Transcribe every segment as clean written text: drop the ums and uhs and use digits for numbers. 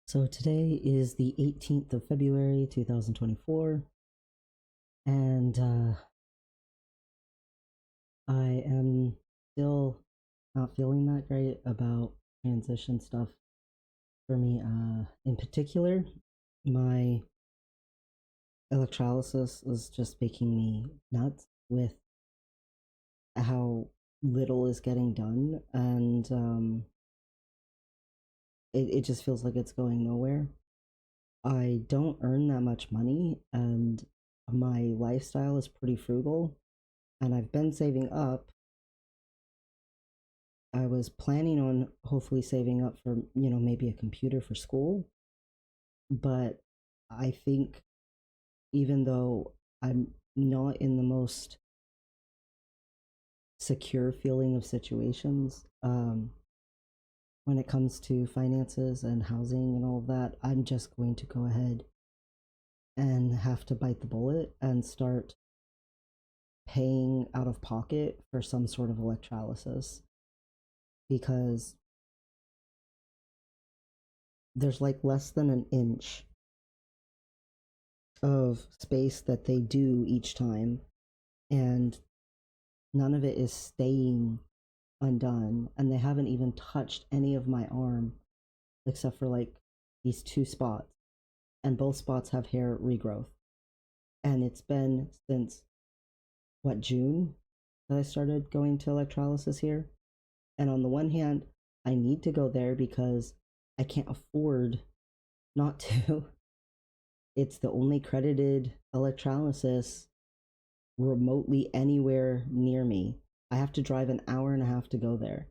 So today is the 18th of February 2024, and I am still not feeling that great about transition stuff for me. In particular, my electrolysis is just making me nuts with how little is getting done, and it just feels like it's going nowhere. I don't earn that much money, and my lifestyle is pretty frugal, and I've been saving up. I was planning on hopefully saving up for, maybe a computer for school, but I think even though I'm not in the most secure feeling of situations, when it comes to finances and housing and all of that, I'm just going to go ahead and have to bite the bullet and start paying out of pocket for some sort of electrolysis, because there's like less than an inch of space that they do each time, and none of it is staying undone. And they haven't even touched any of my arm except for like these two spots, and both spots have hair regrowth. And it's been since what, June, that I started going to electrolysis here. And on the one hand, I need to go there because I can't afford not to. It's the only credited electrolysis remotely anywhere near me. I have to drive an hour and a half to go there.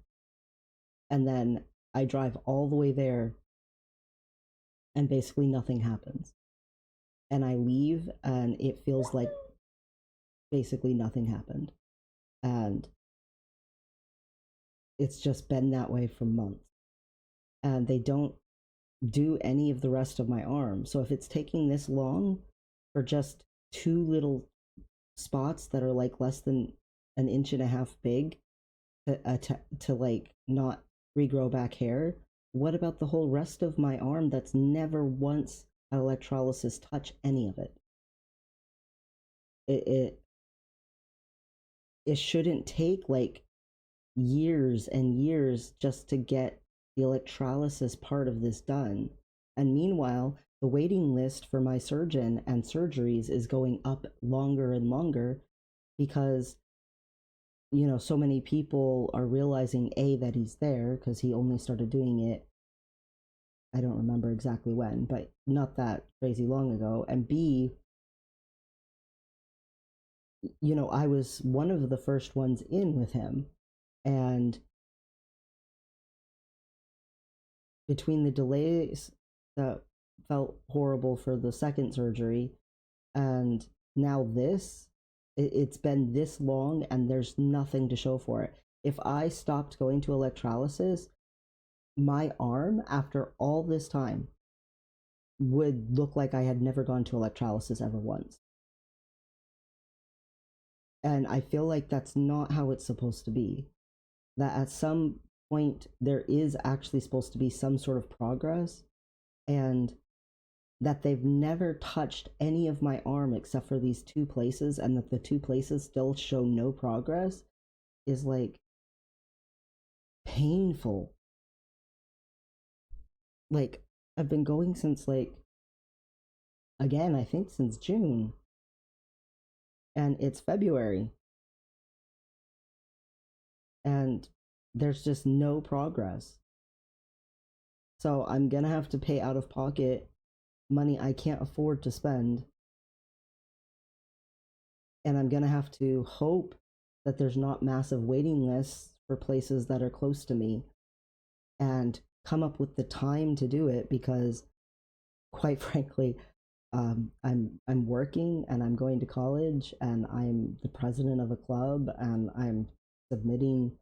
And then I drive all the way there and basically nothing happens. And I leave and it feels like basically nothing happened. And it's just been that way for months. And they don't do any of the rest of my arm. So if it's taking this long for just two little spots that are like less than an inch and a half big to like not regrow back hair, what about the whole rest of my arm that's never once had electrolysis touch any of it? It it, it shouldn't take like years and years just to get the electrolysis part of this done. And meanwhile, the waiting list for my surgeon and surgeries is going up longer and longer because, so many people are realizing A, that he's there because he only started doing it, I don't remember exactly when, but not that crazy long ago. And B, I was one of the first ones in with him. And between the delays that felt horrible for the second surgery and now this, it's been this long and there's nothing to show for it. If I stopped going to electrolysis, my arm after all this time would look like I had never gone to electrolysis ever once. And I feel like that's not how it's supposed to be. That at some point there is actually supposed to be some sort of progress, and that they've never touched any of my arm except for these two places, and that the two places still show no progress is like painful. Like, I've been going since like, again, I think since June, and it's February, and there's just no progress. So I'm gonna have to pay out of pocket money I can't afford to spend, and I'm gonna have to hope that there's not massive waiting lists for places that are close to me, and come up with the time to do it because, quite frankly, I'm working and I'm going to college and I'm the president of a club and I'm submitting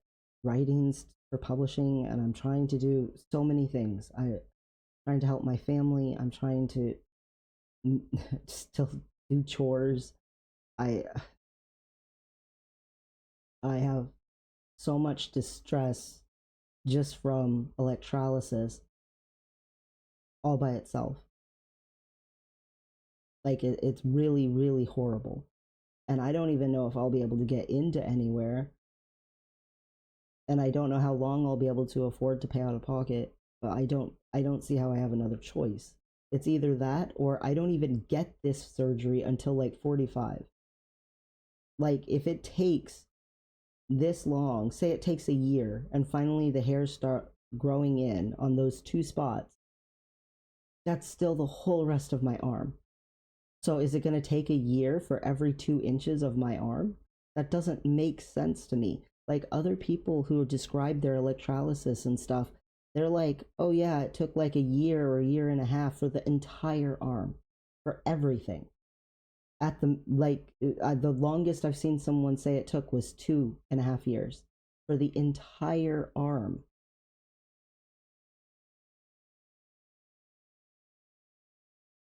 writings for publishing and I'm trying to do so many things. I'm trying to help my family. I'm trying to still do chores. I I have so much distress just from electrolysis, all by itself. Like it's really, really horrible. And I don't even know if I'll be able to get into anywhere. And I don't know how long I'll be able to afford to pay out of pocket. But I don't see how I have another choice. It's either that or I don't even get this surgery until like 45. Like if it takes this long, say it takes a year, and finally the hairs start growing in on those two spots, that's still the whole rest of my arm. So is it going to take a year for every 2 inches of my arm? That doesn't make sense to me. Like other people who describe their electrolysis and stuff, they're like, oh yeah, it took like a year or a year and a half for the entire arm, for everything. At the longest I've seen someone say it took was 2.5 years for the entire arm.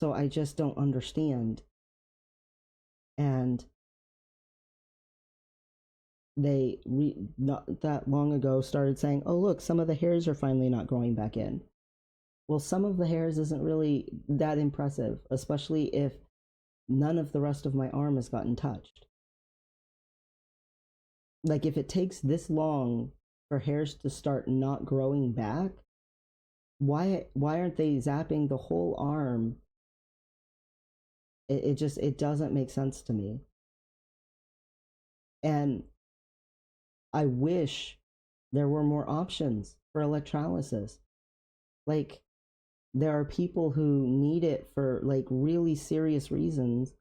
So I just don't understand. And not that long ago started saying, "Oh, look, some of the hairs are finally not growing back in." Well, some of the hairs isn't really that impressive, especially if none of the rest of my arm has gotten touched. Like if it takes this long for hairs to start not growing back, why aren't they zapping the whole arm? It doesn't make sense to me. And I wish there were more options for electrolysis. Like there are people who need it for like really serious reasons,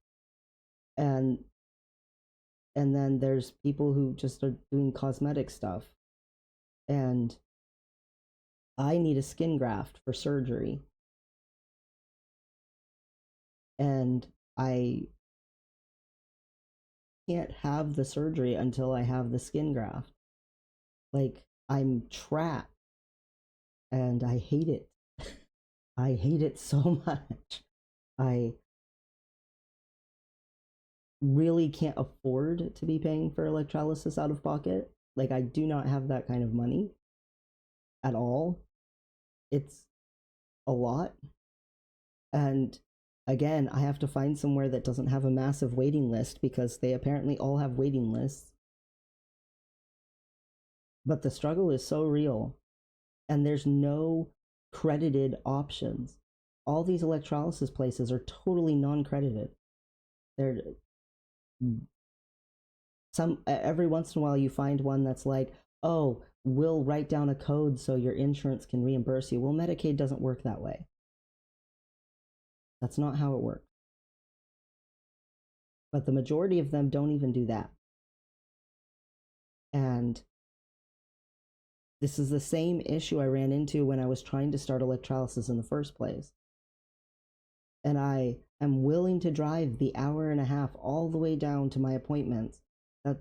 and then there's people who just are doing cosmetic stuff. And I need a skin graft for surgery, and I can't have the surgery until I have the skin graft. Like I'm trapped, and I hate it. I hate it so much. I really can't afford to be paying for electrolysis out of pocket. Like I do not have that kind of money at all. It's a lot. And again, I have to find somewhere that doesn't have a massive waiting list because they apparently all have waiting lists. But the struggle is so real, and there's no credited options. All these electrolysis places are totally non-credited. They're some every once in a while you find one that's like, "Oh, we'll write down a code so your insurance can reimburse you." Well, Medicaid doesn't work that way. That's not how it works. But the majority of them don't even do that. And this is the same issue I ran into when I was trying to start electrolysis in the first place. And I am willing to drive the hour and a half all the way down to my appointments. That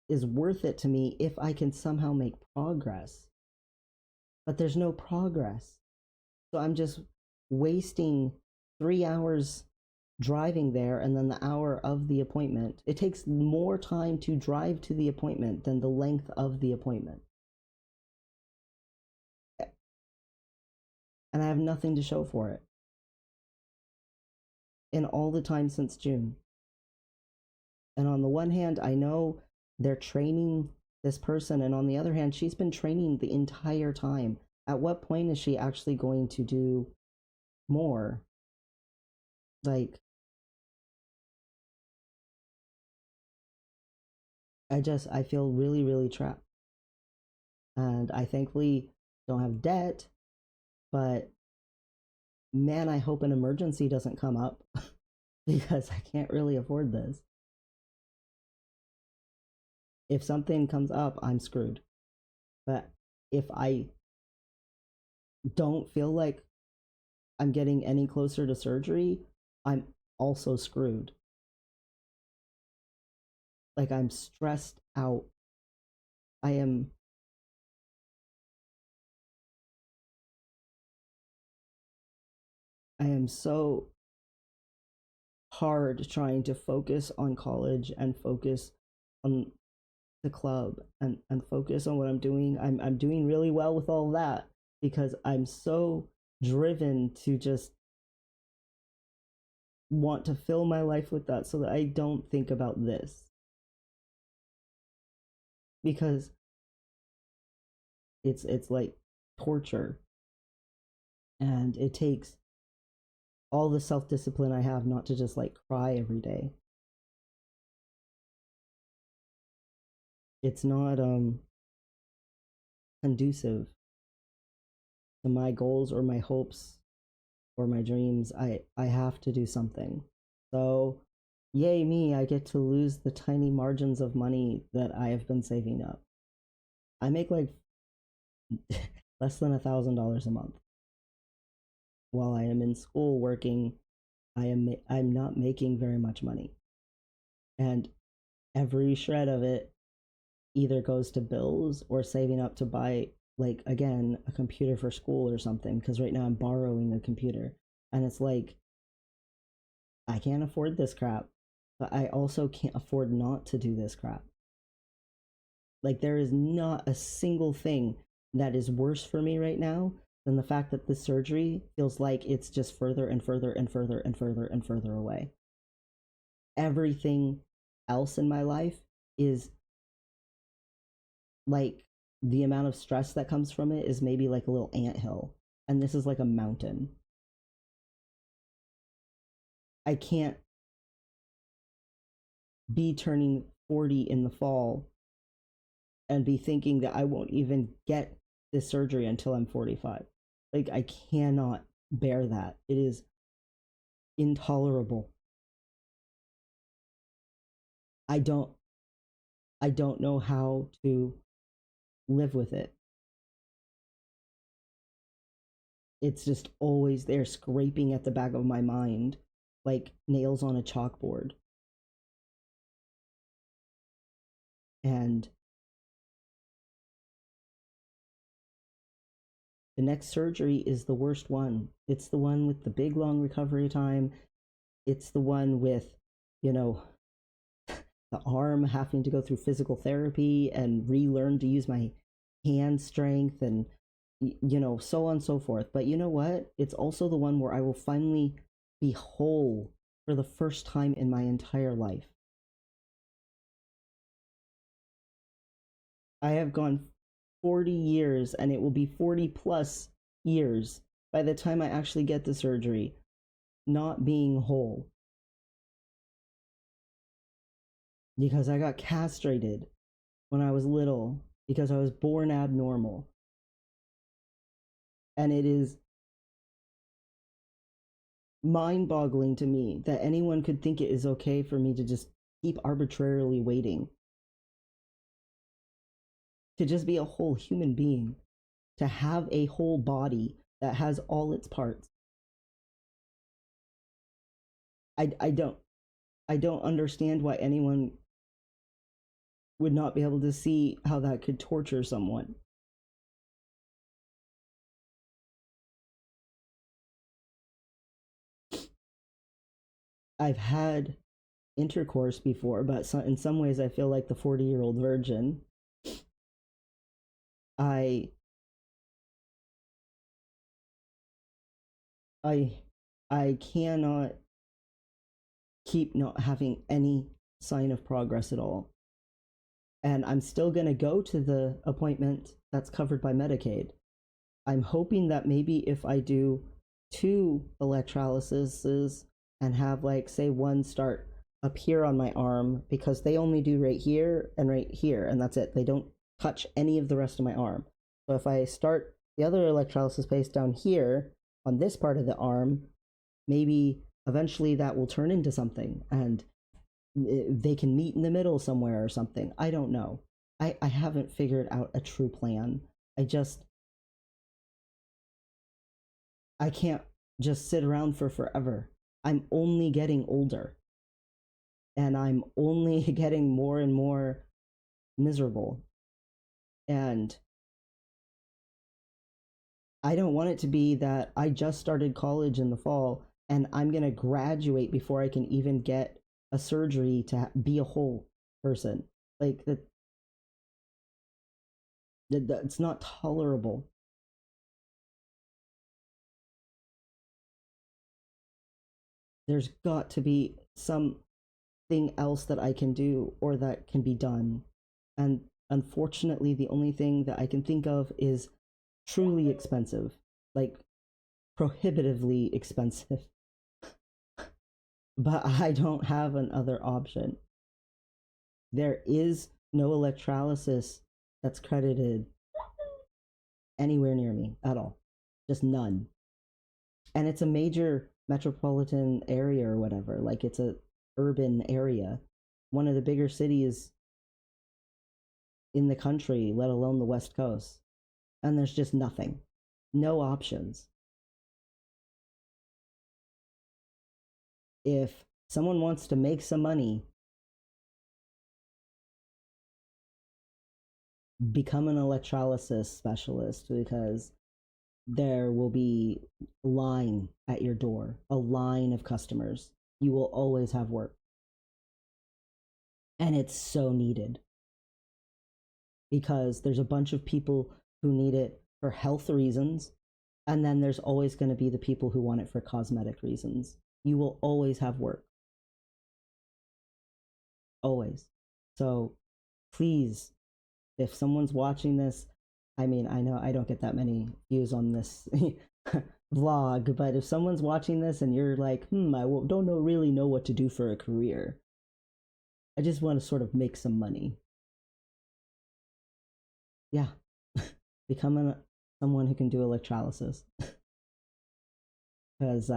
is worth it to me if I can somehow make progress. But there's no progress. So I'm just wasting 3 hours driving there and then the hour of the appointment. It takes more time to drive to the appointment than the length of the appointment. And I have nothing to show for it in all the time since June. And on the one hand, I know they're training this person, and on the other hand, she's been training the entire time. At what point is she actually going to do more? Like, I feel really, really trapped. And I thankfully don't have debt, but man, I hope an emergency doesn't come up because I can't really afford this. If something comes up, I'm screwed. But if I don't feel like I'm getting any closer to surgery, I'm also screwed. Like I'm stressed out. I am I am so hard trying to focus on college and focus on the club and focus on what I'm doing. I'm doing really well with all of that because I'm so driven to just want to fill my life with that so that I don't think about this. Because it's like torture, and it takes all the self-discipline I have not to just like cry every day. It's not conducive to my goals or my hopes or my dreams. I have to do something. So yay me, I get to lose the tiny margins of money that I have been saving up. I make like less than $1,000 a month while I am in school working. I'm not making very much money, and every shred of it either goes to bills or saving up to buy, like, again, a computer for school or something, because right now I'm borrowing a computer, and it's like I can't afford this crap, but I also can't afford not to do this crap. Like, there is not a single thing that is worse for me right now than the fact that this surgery feels like it's just further and further and further and further and further away. Everything else in my life is like, the amount of stress that comes from it is maybe like a little anthill, and this is like a mountain. I can't be turning 40 in the fall and be thinking that I won't even get this surgery until I'm 45. Like, I cannot bear that. It is intolerable. I don't I don't know how to live with it. It's just always there, scraping at the back of my mind like nails on a chalkboard. And the next surgery is the worst one. It's the one with the big long recovery time. It's the one with, you know, the arm having to go through physical therapy and relearn to use my hand strength, and, so on and so forth. But you know what? It's also the one where I will finally be whole for the first time in my entire life. I have gone 40 years, and it will be 40 plus years by the time I actually get the surgery, not being whole, because I got castrated when I was little because I was born abnormal. And it is mind boggling to me that anyone could think it is okay for me to just keep arbitrarily waiting, to just be a whole human being, to have a whole body that has all its parts. I don't understand why anyone would not be able to see how that could torture someone. I've had intercourse before, but in some ways I feel like the 40-year-old virgin. I I I cannot keep not having any sign of progress at all. And I'm still going to go to the appointment that's covered by Medicaid. I'm hoping that maybe if I do 2 electrolyses and have, like, say, one start up here on my arm, because they only do right here, and that's it. They don't touch any of the rest of my arm. So if I start the other electrolysis paste down here on this part of the arm, maybe eventually that will turn into something, and they can meet in the middle somewhere or something. I don't know. I haven't figured out a true plan. I can't just sit around for forever. I'm only getting older, and I'm only getting more and more miserable. And I don't want it to be that I just started college in the fall and I'm going to graduate before I can even get a surgery to be a whole person. Like, it's not tolerable. There's got to be something else that I can do or that can be done. And unfortunately, the only thing that I can think of is truly expensive, like prohibitively expensive. But I don't have another option. There is no electrolysis that's credited anywhere near me at all. Just none. And it's a major metropolitan area or whatever. Like it's a urban area, one of the bigger cities in the country, let alone the West Coast. And there's just nothing. No options. If someone wants to make some money, become an electrolysis specialist because there will be a line at your door, a line of customers. You will always have work. And it's so needed because there's a bunch of people who need it for health reasons. And then there's always going to be the people who want it for cosmetic reasons. You will always have work. Always. So please, if someone's watching this, I mean, I know I don't get that many views on this vlog, but if someone's watching this and you're like, I don't really know what to do for a career, I just want to sort of make some money. Yeah, become someone who can do electrolysis. Because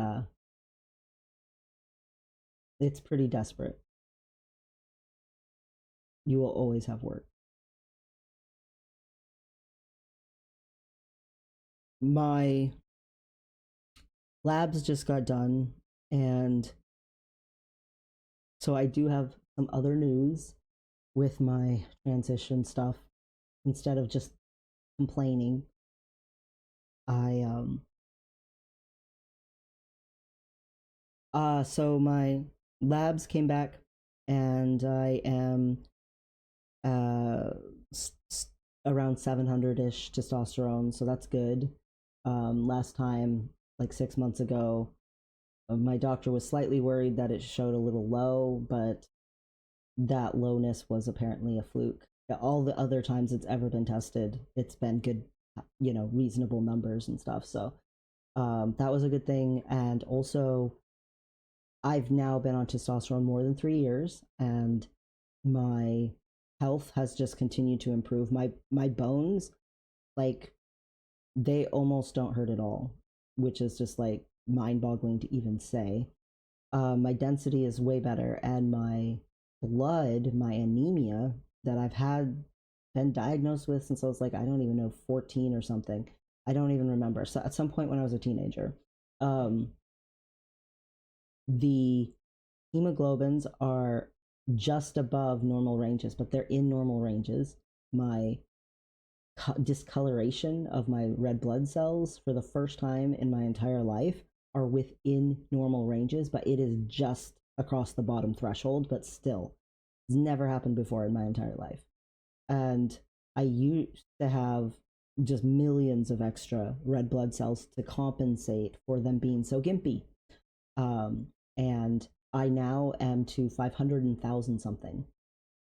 it's pretty desperate. You will always have work. My labs just got done, and so I do have some other news with my transition stuff. Instead of just complaining, I so my labs came back, and I am uh around 700-ish testosterone, so that's good. Last time, like 6 months ago, my doctor was slightly worried that it showed a little low, but that lowness was apparently a fluke. All the other times it's ever been tested, it's been good, reasonable numbers and stuff. So that was a good thing. And also, I've now been on testosterone more than 3 years, and my health has just continued to improve. My bones, like, they almost don't hurt at all, which is just like mind-boggling to even say. My density is way better, and my blood, my anemia that I've had been diagnosed with since I was like, I don't even know, 14 or something. I don't even remember. So at some point when I was a teenager, um, the hemoglobins are just above normal ranges, but they're in normal ranges. My discoloration of my red blood cells for the first time in my entire life are within normal ranges, but it is just across the bottom threshold, but still, it's never happened before in my entire life. And I used to have just millions of extra red blood cells to compensate for them being so gimpy. And I now am to 500,000 something,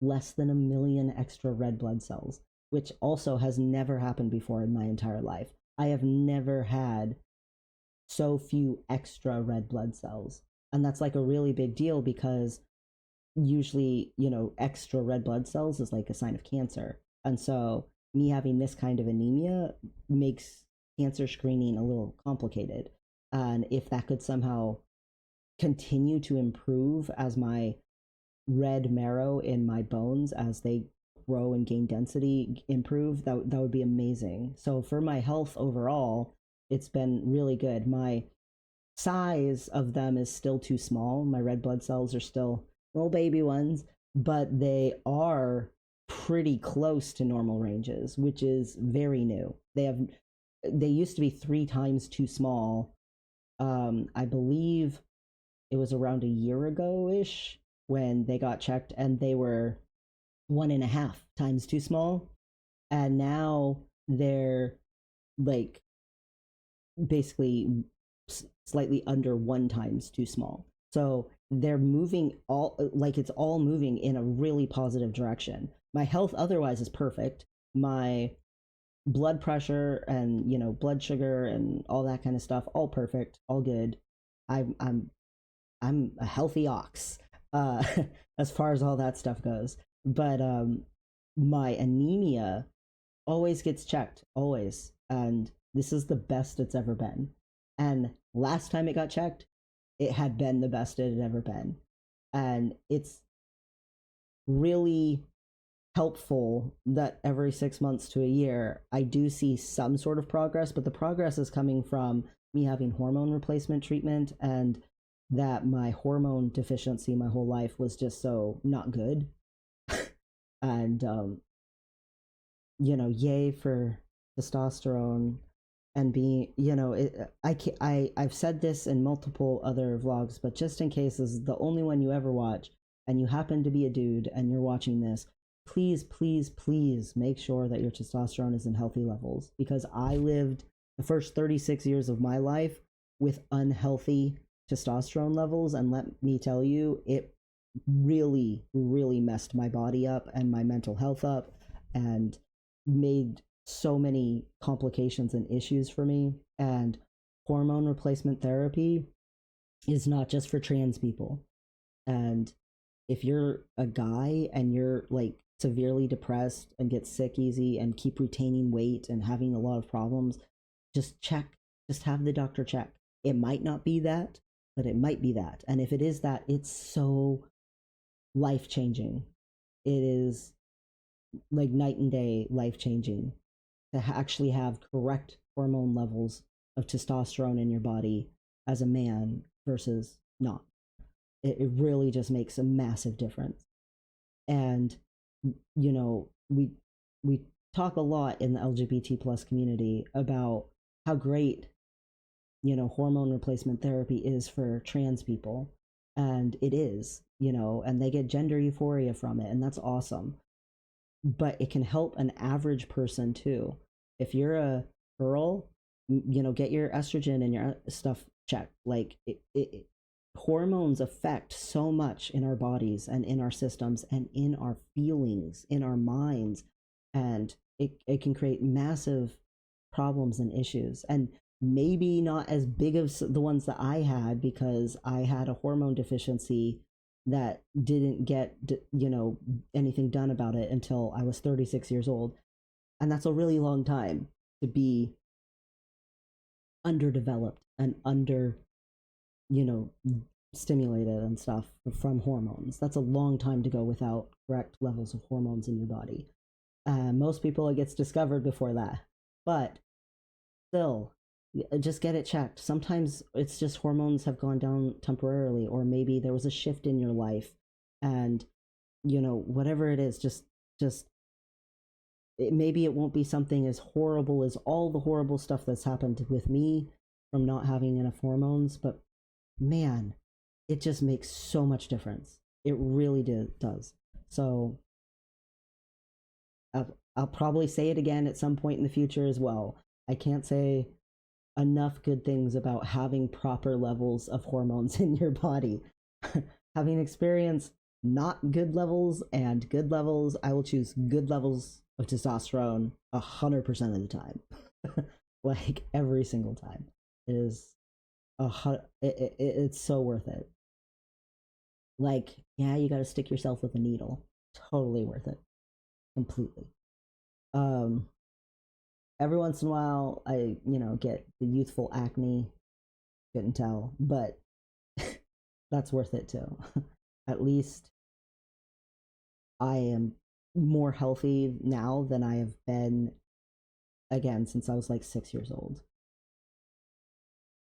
less than a million extra red blood cells, which also has never happened before in my entire life. I have never had so few extra red blood cells. And that's like a really big deal because usually, extra red blood cells is like a sign of cancer. And so me having this kind of anemia makes cancer screening a little complicated. And if that could somehow continue to improve as my red marrow in my bones, as they grow and gain density, improve, that would be amazing. So for my health overall, it's been really good. My size of them is still too small. My red blood cells are still little baby ones, but they are pretty close to normal ranges, which is very new. They used to be 3 times too small. I believe it was around a year ago ish when they got checked, and they were 1.5 times too small, and now they're like basically slightly under 1 times too small. So they're moving all, like it's all moving in a really positive direction. My health otherwise is perfect. My blood pressure and, you know, blood sugar and all that kind of stuff, all perfect, all good. I'm I'm I'm a healthy ox, uh, as far as all that stuff goes. But my anemia always gets checked, always, and this is the best it's ever been. And last time it got checked, it had been the best it had ever been, and it's really helpful that every 6 months to a year I do see some sort of progress, but the progress is coming from me having hormone replacement treatment, and that my hormone deficiency my whole life was just so not good. And you know, yay for testosterone. And being, you know, I've said this in multiple other vlogs, but just in case this is the only one you ever watch and you happen to be a dude and you're watching this, please, please, please make sure that your testosterone is in healthy levels, because I lived the first 36 years of my life with unhealthy testosterone levels, and let me tell you, it really, really messed my body up and my mental health up, and made so many complications and issues for me. And hormone replacement therapy is not just for trans people. And if you're a guy and you're like severely depressed and get sick easy and keep retaining weight and having a lot of problems, just check, just have the doctor check. It might not be that, but it might be that. And if it is that, it's so life changing. It is like night and day life changing to actually have correct hormone levels of testosterone in your body as a man versus not. It really just makes a massive difference. And you know, we talk a lot in the LGBT plus community about how great, you know, hormone replacement therapy is for trans people, and it is, you know, and they get gender euphoria from it, and that's awesome. But it can help an average person too. If you're a girl, you know, get your estrogen and your stuff checked. Like hormones affect so much in our bodies and in our systems and in our feelings, in our minds, and it can create massive problems and issues. And maybe not as big of the ones that I had, because I had a hormone deficiency that didn't get, you know, anything done about it until I was 36 years old. And that's a really long time to be underdeveloped and under, you know, stimulated and stuff from hormones. That's a long time to go without correct levels of hormones in your body. Most people, it gets discovered before that, but still, just get it checked. Sometimes it's just hormones have gone down temporarily, or maybe there was a shift in your life, and you know, whatever it is, just maybe it won't be something as horrible as all the horrible stuff that's happened with me from not having enough hormones, but man, it just makes so much difference. It really does. So I'll probably say it again at some point in the future as well. I can't say enough good things about having proper levels of hormones in your body. Having experienced not good levels and good levels, I will choose good levels of testosterone 100% of the time. Like every single time. It is it's so worth it. Like, yeah, you got to stick yourself with a needle. Totally worth it. Completely. Um, every once in a while, I, you know, get the youthful acne. Couldn't tell, but that's worth it too. At least I am more healthy now than I have been, again, since I was like 6 years old.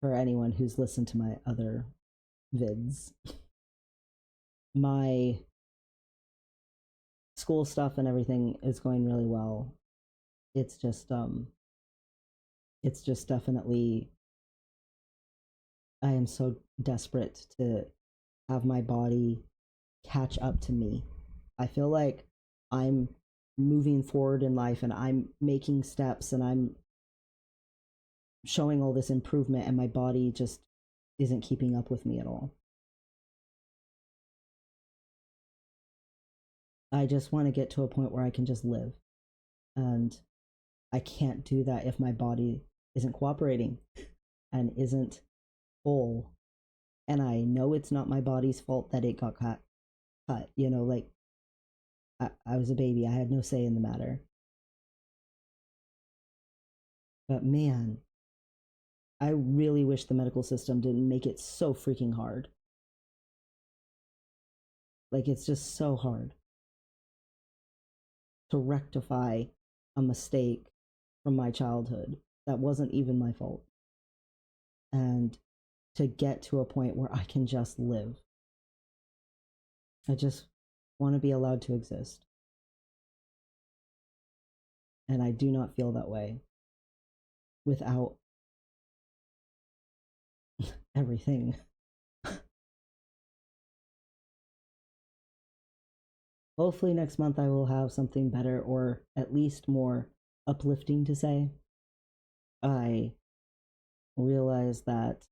For anyone who's listened to my other vids, my school stuff and everything is going really well. It's just definitely, I am so desperate to have my body catch up to me. I feel like I'm moving forward in life and I'm making steps and I'm showing all this improvement, and my body just isn't keeping up with me at all. I just want to get to a point where I can just live. And I can't do that if my body isn't cooperating and isn't whole. And I know it's not my body's fault that it got cut. You know, like I was a baby, I had no say in the matter. But man, I really wish the medical system didn't make it so freaking hard. Like, it's just so hard to rectify a mistake from my childhood that wasn't even my fault. And to get to a point where I can just live. I just want to be allowed to exist. And I do not feel that way without everything. Hopefully, next month I will have something better or at least more uplifting to say. I realize that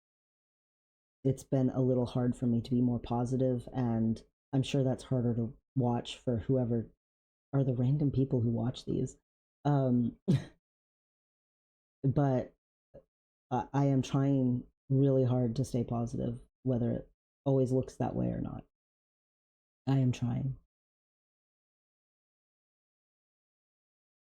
it's been a little hard for me to be more positive, and I'm sure that's harder to watch for whoever are the random people who watch these. Um, but I am trying really hard to stay positive, whether it always looks that way or not. I am trying.